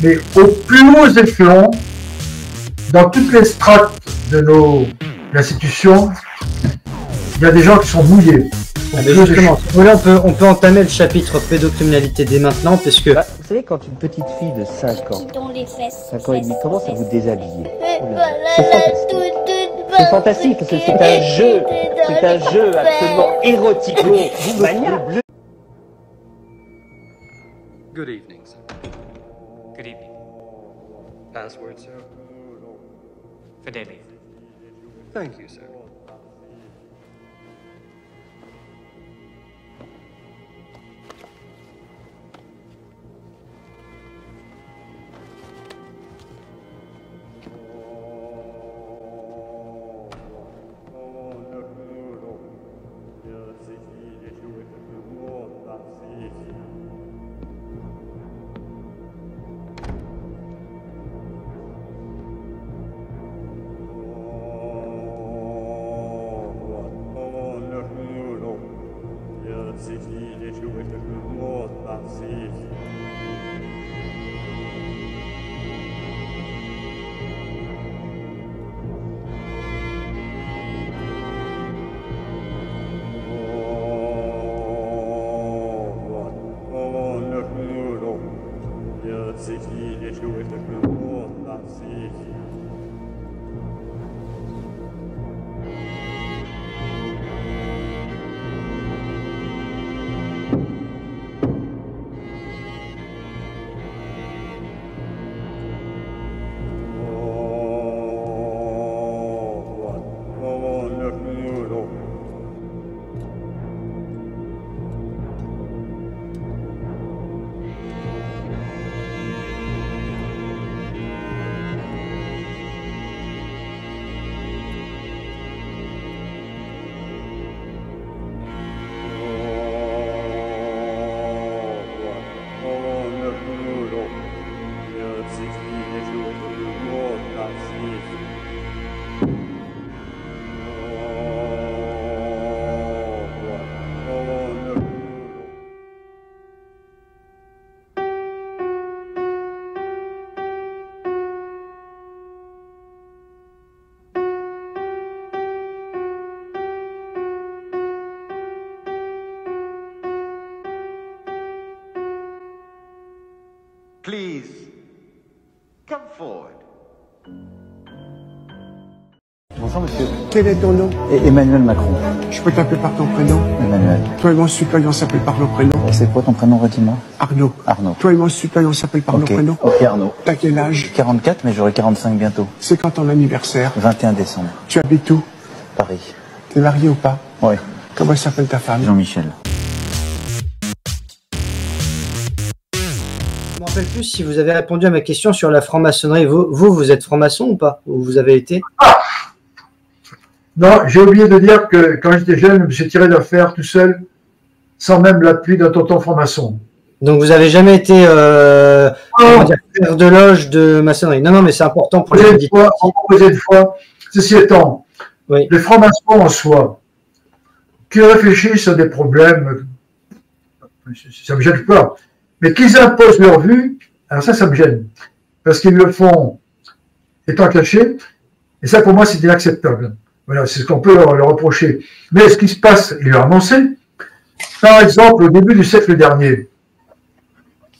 mais aux plus hauts échelons, dans toutes les strates de nos institutions, il y a des gens qui sont mouillés. Justement, si vous voulez, on peut entamer le chapitre pédocriminalité dès maintenant, parce que... Vous savez, quand une petite fille de 5 ans, 5 ans et demi, commence à vous déshabiller, c'est fantastique, parce que c'est un jeu absolument érotico-maniaque. Good evening, sir. Good evening. Password, sir? Fidelity. Thank you, sir. Please, come forward. Bonjour monsieur. Quel est ton nom? Emmanuel Macron. Je peux t'appeler par ton prénom? Emmanuel. Toi et mon suppléant s'appelle par nos prénoms. C'est quoi ton prénom, redis-moi? Arnaud. Arnaud. Toi et mon suppléant s'appelle par nos prénoms. Ok Arnaud. T'as quel âge? 44, mais j'aurai 45 bientôt. C'est quand ton anniversaire? 21 décembre. Tu habites où? Paris. T'es marié ou pas? Oui. Comment s'appelle ta femme? Jean-Michel. Je ne me rappelle plus si vous avez répondu à ma question sur la franc-maçonnerie. Vous êtes franc-maçon ou pas? Ou vous avez été? Non, j'ai oublié de dire que quand j'étais jeune, je me suis tiré d'affaire tout seul, sans même l'appui d'un tonton franc-maçon. Donc vous n'avez jamais été faire de loge de maçonnerie? Non, non, mais c'est important pour les auditeurs. Une fois, ceci étant, oui. Les francs-maçons en soi, qui réfléchissent à des problèmes, ça ne me gêne pas, mais qu'ils imposent leur vue, alors ça me gêne, parce qu'ils le font étant cachés, et ça pour moi c'est inacceptable. Voilà, c'est ce qu'on peut leur reprocher. Mais ce qui se passe, il l'a annoncé, par exemple au début du siècle dernier,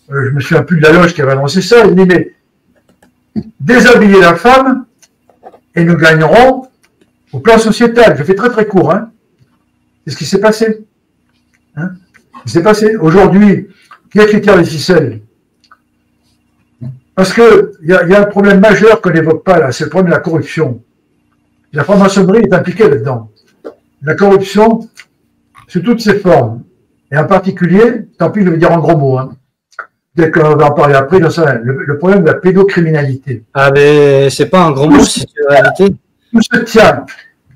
je me souviens plus de la loge qui avait annoncé ça, il dit mais déshabiller la femme et nous gagnerons au plan sociétal. Je fais très très court, hein. C'est ce qui s'est passé. Hein, ce qui s'est passé. Aujourd'hui, qui est qui tire les ficelles? Parce qu'il y a un problème majeur qu'on n'évoque pas là, c'est le problème de la corruption. La franc-maçonnerie est impliquée là-dedans. La corruption, sous toutes ses formes, et en particulier, tant pis je vais dire en gros mots, hein, dès qu'on va en parler après, le problème de la pédocriminalité. Ah mais c'est pas un gros mot, c'est une réalité. Tout se tient.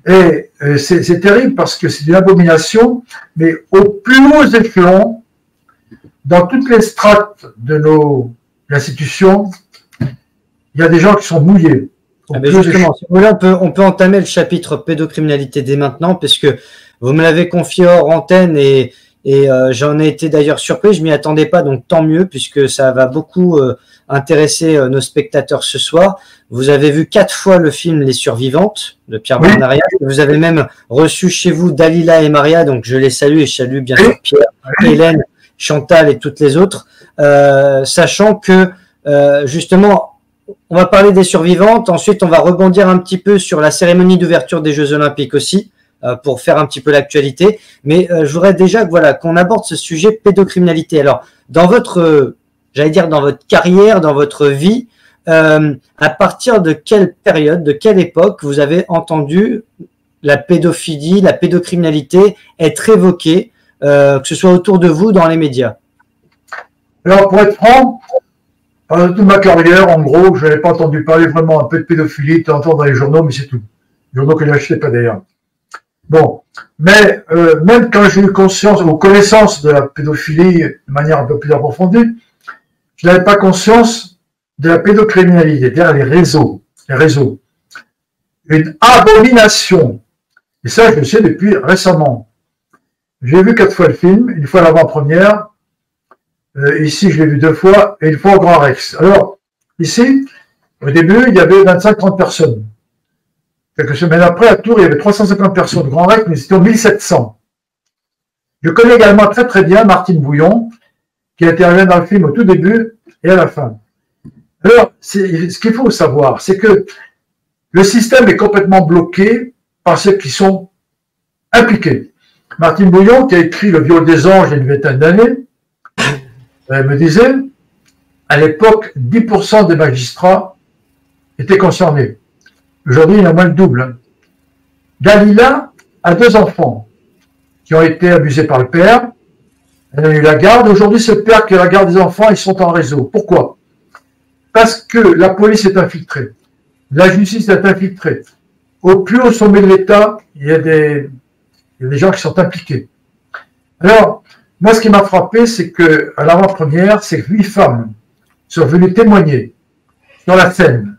Et c'est terrible parce que c'est une abomination, mais aux plus hauts échelons, dans toutes les strates de nos institutions, il y a des gens qui sont mouillés. Ah ben justement, si vous voulez, on peut entamer le chapitre pédocriminalité dès maintenant, parce que vous me l'avez confié hors antenne et Et j'en ai été d'ailleurs surpris, je m'y attendais pas, donc tant mieux, puisque ça va beaucoup intéresser nos spectateurs ce soir. Vous avez vu 4 fois le film Les Survivantes de Pierre Barnaria. Vous avez même reçu chez vous Dalila et Maria, donc je les salue et je salue bien sûr Pierre, Hélène, Chantal et toutes les autres, sachant que justement, on va parler des Survivantes, ensuite on va rebondir un petit peu sur la cérémonie d'ouverture des Jeux Olympiques aussi, pour faire un petit peu l'actualité, mais je voudrais déjà que, voilà, qu'on aborde ce sujet pédocriminalité. Alors, dans votre, j'allais dire dans votre carrière, dans votre vie, à partir de quelle période, de quelle époque vous avez entendu la pédophilie, la pédocriminalité être évoquée, que ce soit autour de vous, dans les médias? Alors, pour être franc, pendant toute ma carrière, en gros, je n'avais pas entendu parler vraiment un peu de pédophilie, de temps en temps dans les journaux, mais c'est tout. Les journaux que je n'achetais pas d'ailleurs. Bon, mais même quand j'ai eu conscience ou connaissance de la pédophilie de manière un peu plus approfondie, je n'avais pas conscience de la pédocriminalité, c'est-à-dire les réseaux. Une abomination. Et ça, je le sais depuis récemment. J'ai vu 4 fois le film, une fois l'avant-première, ici je l'ai vu 2 fois, et une fois au Grand Rex. Alors, ici, au début, il y avait 25-30 personnes. Quelques semaines après, à Tours, il y avait 350 personnes. Grand Rex, nous étions 1700. Je connais également très très bien Martine Bouillon, qui intervient dans le film au tout début et à la fin. Alors, ce qu'il faut savoir, c'est que le système est complètement bloqué par ceux qui sont impliqués. Martine Bouillon, qui a écrit Le viol des anges il y a une vingtaine d'années, elle me disait, à l'époque, 10% des magistrats étaient concernés. Aujourd'hui, il y en a moins le double. Dalila a 2 enfants qui ont été abusés par le père. Elle a eu la garde. Aujourd'hui, c'est le père qui a la garde des enfants. Ils sont en réseau. Pourquoi? Parce que la police est infiltrée. La justice est infiltrée. Au plus haut sommet de l'État, il y a des gens qui sont impliqués. Alors, moi, ce qui m'a frappé, c'est que à l'avant-première, c'est que 8 femmes sont venues témoigner sur la scène.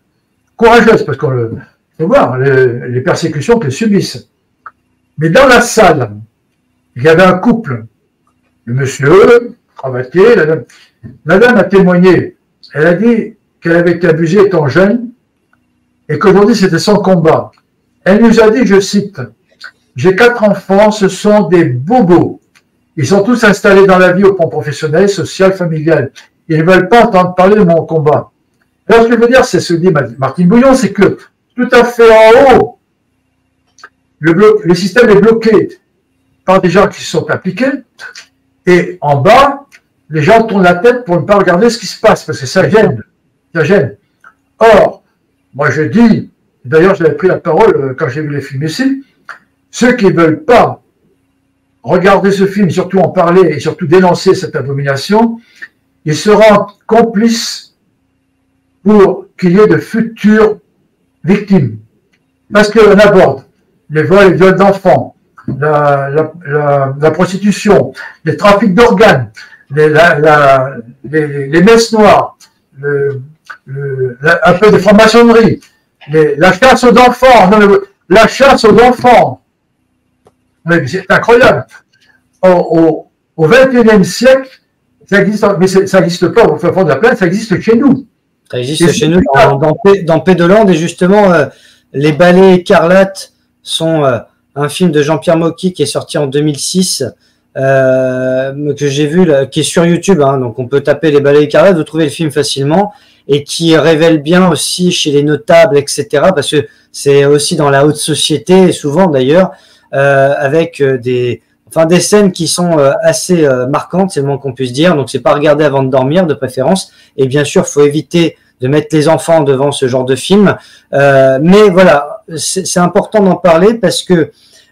Courageuses, parce qu'on faut voir les persécutions qu'elles subissent. Mais dans la salle, il y avait un couple. Le monsieur, cravaté, la dame a témoigné. Elle a dit qu'elle avait été abusée étant jeune et qu'aujourd'hui c'était son combat. Elle nous a dit, je cite, « J'ai 4 enfants, ce sont des bobos. Ils sont tous installés dans la vie au plan professionnel, social, familial. Ils ne veulent pas entendre parler de mon combat. » Alors, ce que je veux dire, c'est ce que dit Martine Bouillon, c'est que tout à fait en haut, le système est bloqué par des gens qui se sont impliqués, et en bas, les gens tournent la tête pour ne pas regarder ce qui se passe, parce que ça gêne. Ça gêne. Or, moi je dis, d'ailleurs j'avais pris la parole quand j'ai vu les films ici, ceux qui ne veulent pas regarder ce film, surtout en parler et surtout dénoncer cette abomination, ils seront complices pour qu'il y ait de futures victimes. Parce qu'on aborde les viols d'enfants, la prostitution, les trafics d'organes, les messes noires, un peu de franc-maçonnerie, la chasse aux enfants, la chasse aux enfants. C'est incroyable. Au XXIe siècle, ça existe, mais ça n'existe pas au fin fond de la planète, ça existe chez nous. Ça existe chez nous dans Pédoland, et justement, Les Balais écarlates sont un film de Jean-Pierre Mocky qui est sorti en 2006, que j'ai vu, qui est sur YouTube, hein, donc on peut taper Les Balais écarlates, vous trouvez le film facilement, et qui révèle bien aussi chez les notables, etc., parce que c'est aussi dans la haute société, souvent d'ailleurs, avec des scènes qui sont assez marquantes, c'est le moins qu'on puisse dire, donc c'est pas regarder avant de dormir de préférence, et bien sûr, faut éviter de mettre les enfants devant ce genre de film, mais voilà, c'est important d'en parler parce que...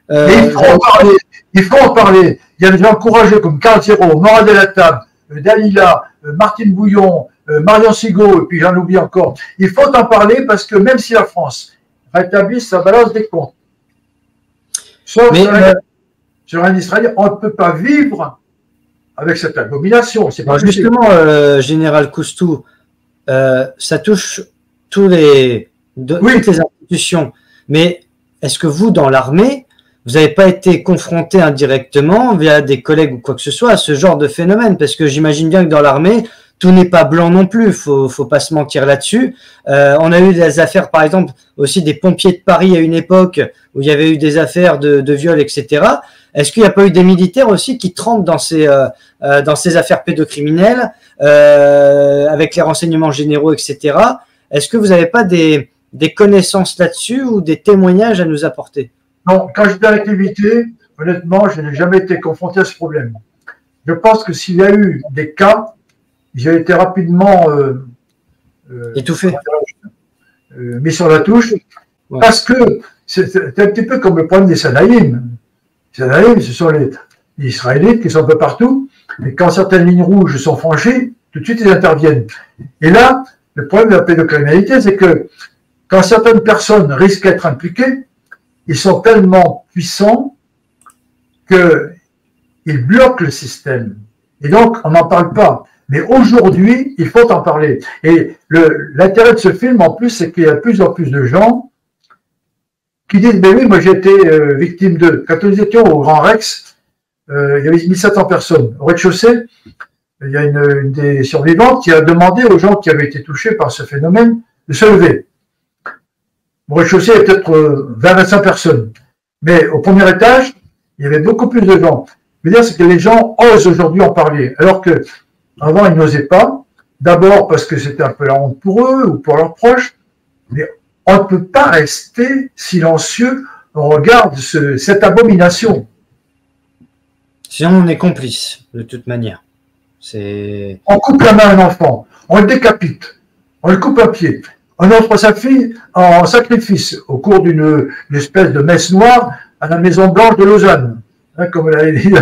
il faut en parler, il y a des gens courageux comme Carl Thiraud, Maura Delatable, Dalila, Martine Bouillon, Marion Sigaud, et puis j'en oublie encore. Il faut en parler parce que même si la France rétablit sa balance des comptes, sauf sur un Israélien, on ne peut pas vivre avec cette abomination. Justement, Général Coustou, ça touche toutes les institutions, mais est-ce que vous, dans l'armée, vous n'avez pas été confronté indirectement via des collègues ou quoi que ce soit à ce genre de phénomène, parce que j'imagine bien que dans l'armée, tout n'est pas blanc non plus, faut pas se mentir là-dessus. On a eu des affaires, par exemple, aussi des pompiers de Paris à une époque où il y avait eu des affaires de viol, etc. Est-ce qu'il n'y a pas eu des militaires aussi qui trempent dans ces affaires pédocriminelles avec les renseignements généraux, etc. Est-ce que vous n'avez pas des connaissances là-dessus ou des témoignages à nous apporter? Non, quand j'étais en activité, honnêtement, je n'ai jamais été confronté à ce problème. Je pense que s'il y a eu des cas, j'ai été rapidement étouffé, mis sur la touche, parce que c'est un petit peu comme le problème des Sanaïm. Les Sanaïm, ce sont les Israélites qui sont un peu partout, et quand certaines lignes rouges sont franchies, tout de suite ils interviennent. Et là, le problème de la pédocriminalité, c'est que quand certaines personnes risquent d'être impliquées, ils sont tellement puissants qu'ils bloquent le système. Et donc, on n'en parle pas. Mais aujourd'hui, il faut en parler. Et l'intérêt de ce film, en plus, c'est qu'il y a de plus en plus de gens qui disent, mais oui, moi j'ai été victime de... Quand nous étions au Grand Rex, il y avait 1700 personnes. Au rez-de-chaussée, il y a une des survivantes qui a demandé aux gens qui avaient été touchés par ce phénomène de se lever. Au rez-de-chaussée, il y avait peut-être 20-25 personnes. Mais au premier étage, il y avait beaucoup plus de gens. Je veux dire, c'est que les gens osent aujourd'hui en parler, alors que avant, ils n'osaient pas. D'abord parce que c'était un peu la honte pour eux ou pour leurs proches. Mais on ne peut pas rester silencieux au regard de cette abomination. Sinon, on est complice, de toute manière. On coupe la main à un enfant, on le décapite, on le coupe un pied, on offre sa fille en sacrifice au cours d'une espèce de messe noire à la Maison Blanche de Lausanne. Hein, comme elle avait dit.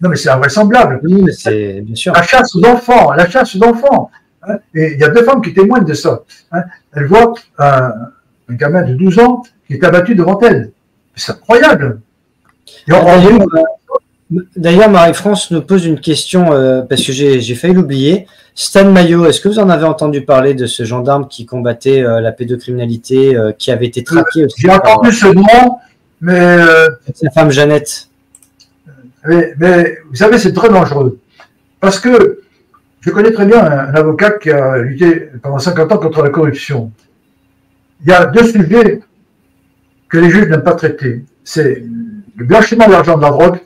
Non, mais c'est invraisemblable. Oui, mais c'est bien sûr. La chasse aux enfants, la chasse aux enfants. Hein, et il y a deux femmes qui témoignent de ça. Hein. Elles voient un gamin de 12 ans qui est abattu devant elles. C'est incroyable. Et D'ailleurs, Marie-France nous pose une question, parce que j'ai failli l'oublier. Stan Mayo, est-ce que vous en avez entendu parler de ce gendarme qui combattait la pédocriminalité, qui avait été traqué aussi? J'ai entendu ce nom, mais... sa femme Jeannette. Mais vous savez, c'est très dangereux. Parce que je connais très bien un avocat qui a lutté pendant 50 ans contre la corruption. Il y a deux sujets que les juges n'aiment pas traiter. C'est le blanchiment d'argent de la drogue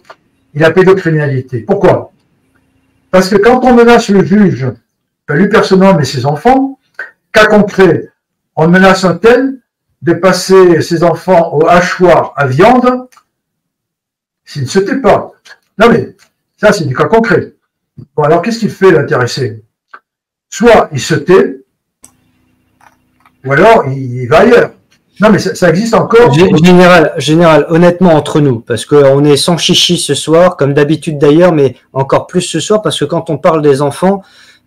et la pédocriminalité. Pourquoi? Parce que quand on menace le juge, pas lui personnellement, mais ses enfants, cas concret, on menace un tel de passer ses enfants au hachoir à viande s'il ne se tait pas. Non mais, ça c'est du cas concret. Bon, alors qu'est-ce qu'il fait l'intéressé? Soit il se tait, ou alors il va ailleurs. Non mais ça existe encore. Général, honnêtement entre nous, parce qu'on est sans chichi ce soir, comme d'habitude d'ailleurs, mais encore plus ce soir, parce que quand on parle des enfants,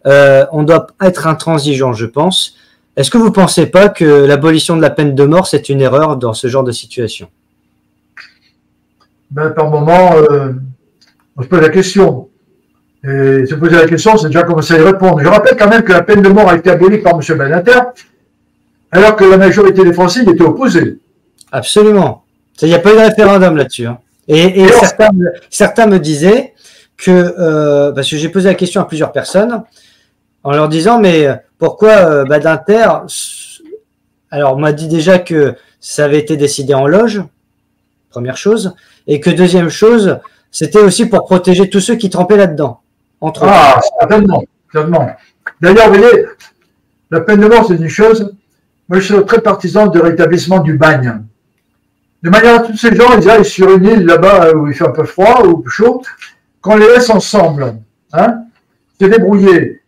on doit être intransigeant, je pense. Est-ce que vous ne pensez pas que l'abolition de la peine de mort, c'est une erreur dans ce genre de situation? Ben, par moment, on se pose la question. Et se poser la question, c'est déjà commencer à y répondre. Je rappelle quand même que la peine de mort a été abolie par M. Badinter, alors que la majorité des Français y étaient opposés. Absolument. Il n'y a pas eu de référendum là-dessus. Hein. Et certains me disaient que, parce que j'ai posé la question à plusieurs personnes, en leur disant, mais pourquoi Badinter, alors on m'a dit déjà que ça avait été décidé en loge, première chose, et que deuxième chose, c'était aussi pour protéger tous ceux qui trempaient là-dedans. Entre autres. Certainement. D'ailleurs, vous voyez, la peine de mort, c'est une chose. Moi, je suis très partisan de rétablissement du bagne. De manière à tous ces gens, ils aillent sur une île là-bas où il fait un peu froid ou chaud, qu'on les laisse ensemble, hein, se débrouiller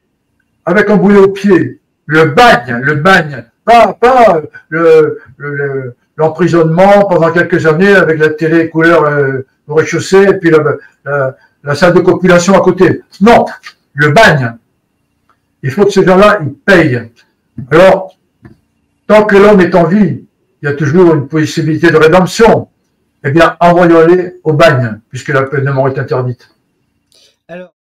avec un boulet au pied. Le bagne, pas l'emprisonnement pendant quelques années avec la télé couleur au rez-de-chaussée et puis la salle de copulation à côté. Non, le bagne. Il faut que ces gens-là, ils payent. Alors, tant que l'homme est en vie, il y a toujours une possibilité de rédemption. Eh bien, envoyons-les au bagne, puisque la peine de mort est interdite. Alors...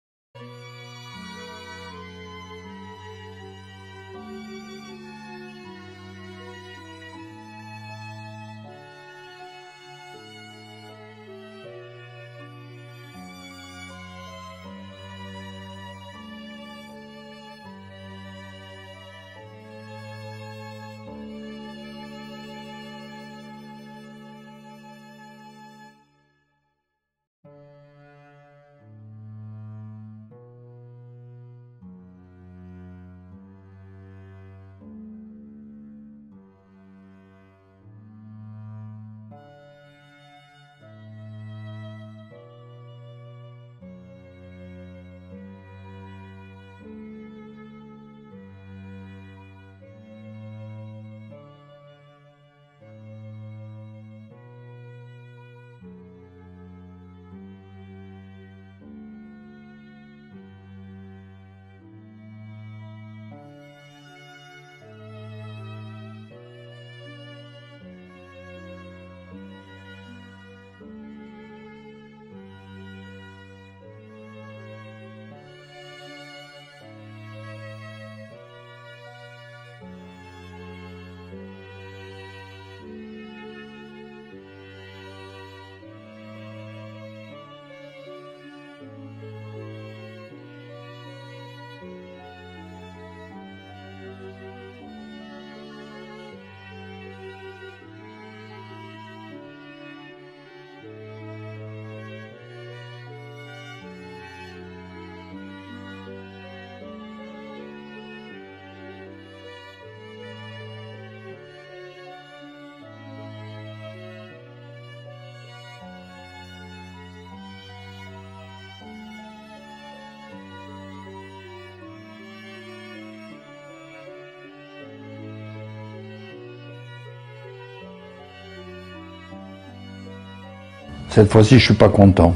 cette fois-ci, je suis pas content.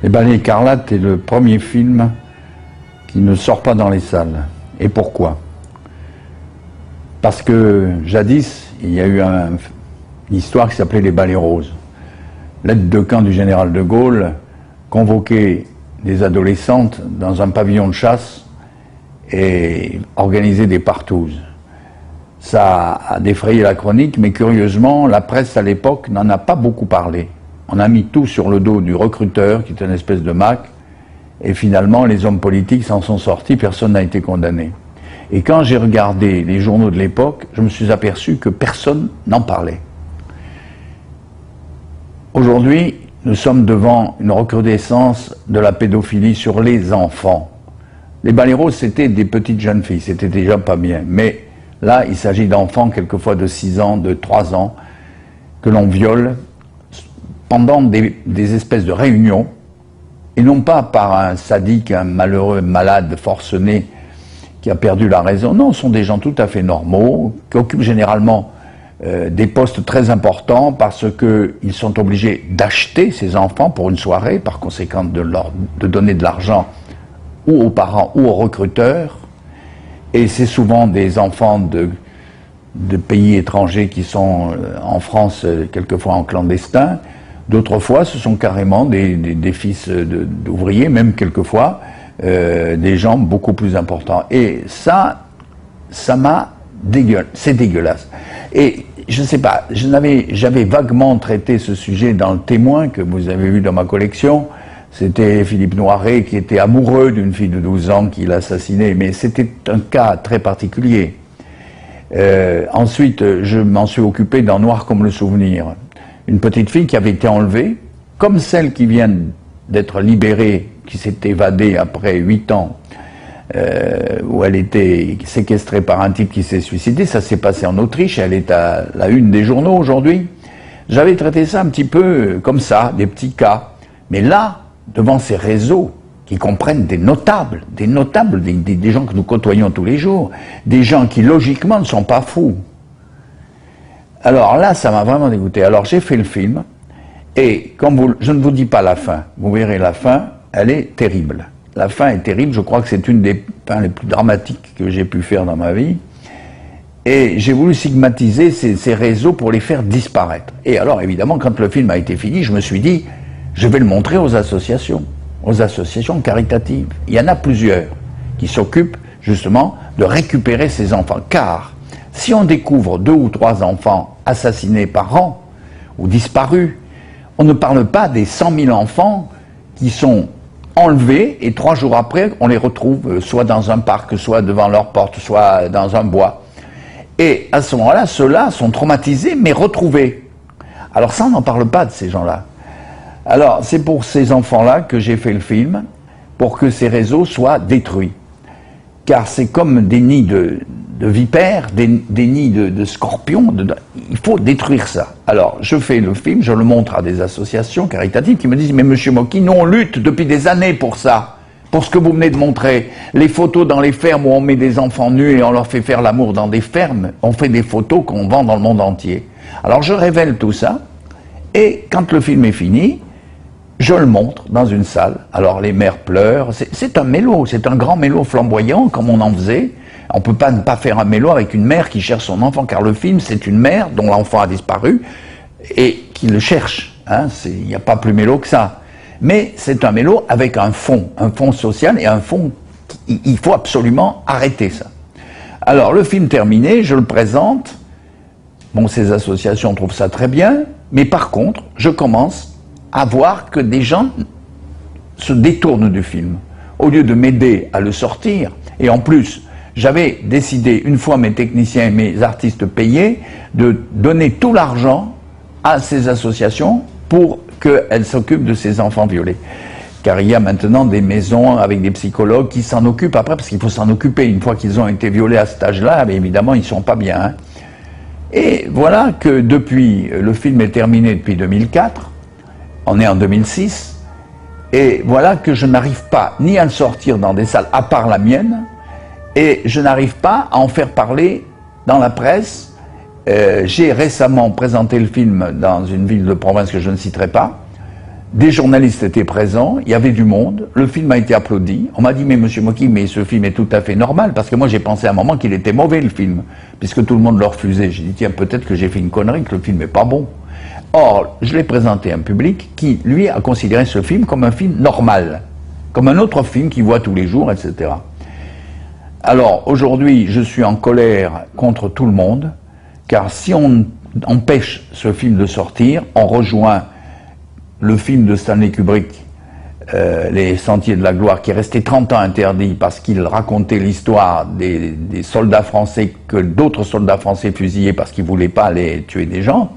Les Balais Écarlates est le premier film qui ne sort pas dans les salles. Et pourquoi? Parce que jadis, il y a eu une histoire qui s'appelait les Balais Roses. L'aide de camp du général de Gaulle convoquait des adolescentes dans un pavillon de chasse et organisait des partouzes. Ça a défrayé la chronique, mais curieusement, la presse à l'époque n'en a pas beaucoup parlé. On a mis tout sur le dos du recruteur, qui est une espèce de Mac, et finalement, les hommes politiques s'en sont sortis, personne n'a été condamné. Et quand j'ai regardé les journaux de l'époque, je me suis aperçu que personne n'en parlait. Aujourd'hui, nous sommes devant une recrudescence de la pédophilie sur les enfants. Les Balais Roses, c'était des petites jeunes filles, c'était déjà pas bien. Mais là, il s'agit d'enfants, quelquefois de 6 ans, de 3 ans, que l'on viole pendant des espèces de réunions, et non pas par un sadique, un malheureux malade forcené qui a perdu la raison. Non, ce sont des gens tout à fait normaux, qui occupent généralement des postes très importants parce qu'ils sont obligés d'acheter ces enfants pour une soirée, par conséquent de donner de l'argent ou aux parents ou aux recruteurs. Et c'est souvent des enfants de pays étrangers qui sont en France, quelquefois en clandestin. D'autres fois, ce sont carrément des fils d'ouvriers, même quelquefois, des gens beaucoup plus importants. Et ça m'a dégueulasse. C'est dégueulasse. Et je ne sais pas, j'avais vaguement traité ce sujet dans le Témoin que vous avez vu dans ma collection. C'était Philippe Noiret qui était amoureux d'une fille de 12 ans qu'il assassinait, mais c'était un cas très particulier. Ensuite, je m'en suis occupé dans Noir comme le souvenir. Une petite fille qui avait été enlevée, comme celle qui vient d'être libérée, qui s'est évadée après 8 ans, où elle était séquestrée par un type qui s'est suicidé. Ça s'est passé en Autriche, elle est à la une des journaux aujourd'hui. J'avais traité ça un petit peu comme ça, des petits cas. Mais là, devant ces réseaux qui comprennent des notables, des gens que nous côtoyons tous les jours, des gens qui logiquement ne sont pas fous. Alors là, ça m'a vraiment dégoûté. Alors j'ai fait le film, et je ne vous dis pas la fin, vous verrez la fin, elle est terrible. La fin est terrible, je crois que c'est une des fins les plus dramatiques que j'ai pu faire dans ma vie. Et j'ai voulu stigmatiser ces réseaux pour les faire disparaître. Et alors évidemment, quand le film a été fini, je me suis dit, je vais le montrer aux associations caritatives. Il y en a plusieurs qui s'occupent justement de récupérer ces enfants. Car si on découvre 2 ou 3 enfants assassinés par an ou disparus, on ne parle pas des 100 000 enfants qui sont enlevés et 3 jours après, on les retrouve soit dans un parc, soit devant leur porte, soit dans un bois. Et à ce moment-là, ceux-là sont traumatisés, mais retrouvés. Alors ça, on n'en parle pas de ces gens-là. Alors, c'est pour ces enfants-là que j'ai fait le film, pour que ces réseaux soient détruits. Car c'est comme des nids de vipères, des nids de scorpions, il faut détruire ça. Alors, je fais le film, je le montre à des associations caritatives qui me disent « Mais monsieur Mocky, nous on lutte depuis des années pour ça, pour ce que vous venez de montrer. Les photos dans les fermes où on met des enfants nus et on leur fait faire l'amour dans des fermes, on fait des photos qu'on vend dans le monde entier. » Alors, je révèle tout ça, et quand le film est fini, je le montre dans une salle. Alors les mères pleurent, c'est un mélo, c'est un grand mélo flamboyant comme on en faisait. On ne peut pas ne pas faire un mélo avec une mère qui cherche son enfant, car le film c'est une mère dont l'enfant a disparu et qui le cherche. Hein, il n'y a pas plus mélo que ça. Mais c'est un mélo avec un fond social et un fond, il faut absolument arrêter ça. Alors le film terminé, je le présente. Bon, ces associations trouvent ça très bien, mais par contre, je commence à voir que des gens se détournent du film. Au lieu de m'aider à le sortir, et en plus, j'avais décidé, une fois mes techniciens et mes artistes payés, de donner tout l'argent à ces associations pour qu'elles s'occupent de ces enfants violés. Car il y a maintenant des maisons avec des psychologues qui s'en occupent après, parce qu'il faut s'en occuper. Une fois qu'ils ont été violés à cet âge-là, évidemment, ils ne sont pas bien. Hein. Et voilà que depuis, le film est terminé depuis 2004, on est en 2006, et voilà que je n'arrive pas ni à le sortir dans des salles, à part la mienne, et je n'arrive pas à en faire parler dans la presse, J'ai récemment présenté le film dans une ville de province que je ne citerai pas. Des journalistes étaient présents, il y avait du monde, le film a été applaudi. On m'a dit, mais monsieur Mocky, mais ce film est tout à fait normal, parce que moi j'ai pensé à un moment qu'il était mauvais le film, puisque tout le monde le refusait. J'ai dit, tiens, peut-être que j'ai fait une connerie, que le film n'est pas bon. Or, je l'ai présenté à un public qui, lui, a considéré ce film comme un film normal, comme un autre film qu'il voit tous les jours, etc. Alors, aujourd'hui, je suis en colère contre tout le monde, car si on empêche ce film de sortir, on rejoint le film de Stanley Kubrick, Les Sentiers de la Gloire, qui est resté 30 ans interdit parce qu'il racontait l'histoire des soldats français que d'autres soldats français fusillaient parce qu'ils ne voulaient pas aller tuer des gens.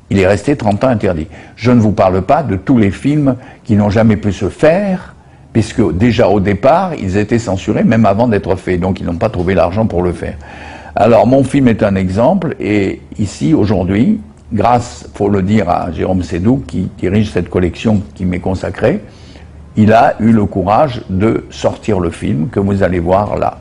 Il est resté 30 ans interdit. Je ne vous parle pas de tous les films qui n'ont jamais pu se faire, puisque déjà au départ, ils étaient censurés même avant d'être faits, donc ils n'ont pas trouvé l'argent pour le faire. Alors mon film est un exemple, et ici, aujourd'hui, grâce, faut le dire, à Jérôme Sédou, qui dirige cette collection qui m'est consacrée, il a eu le courage de sortir le film que vous allez voir là.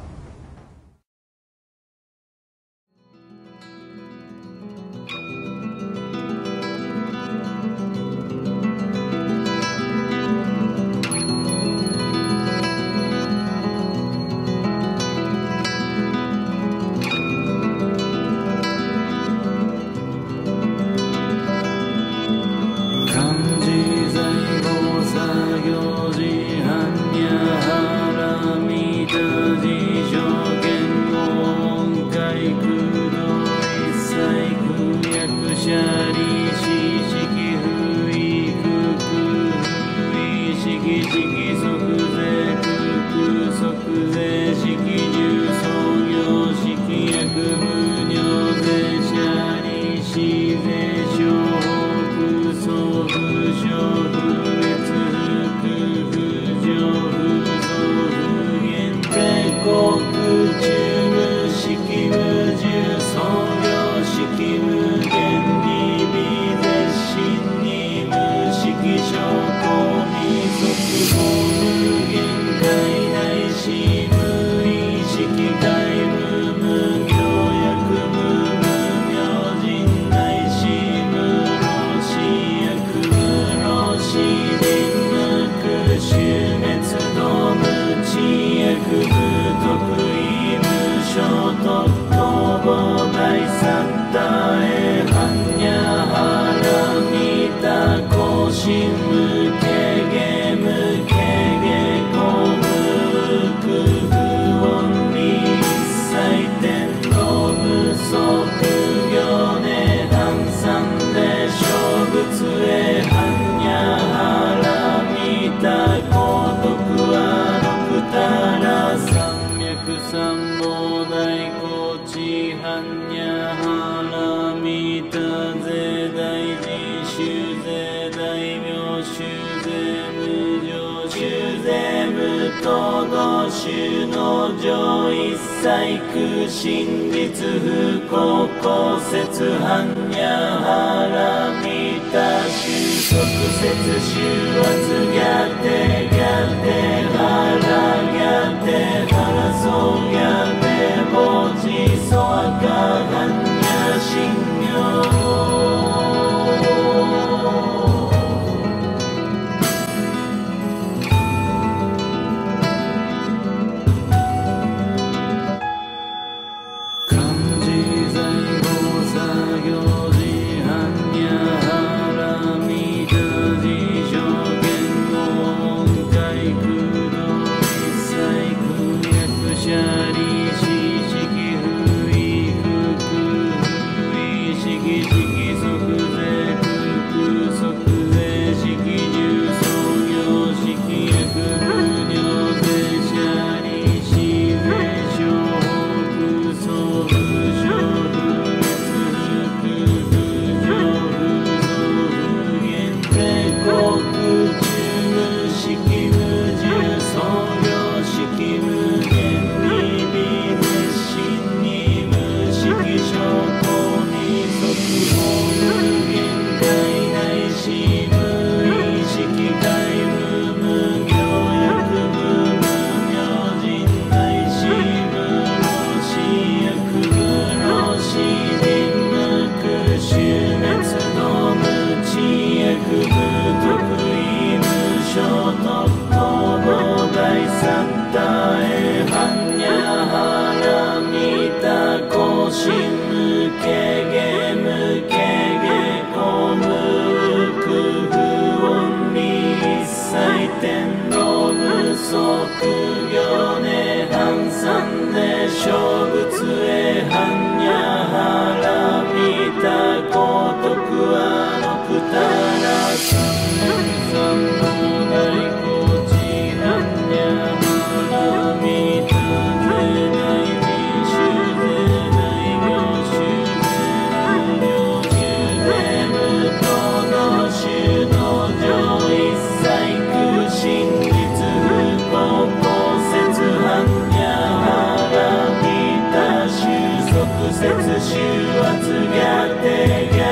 節週圧がって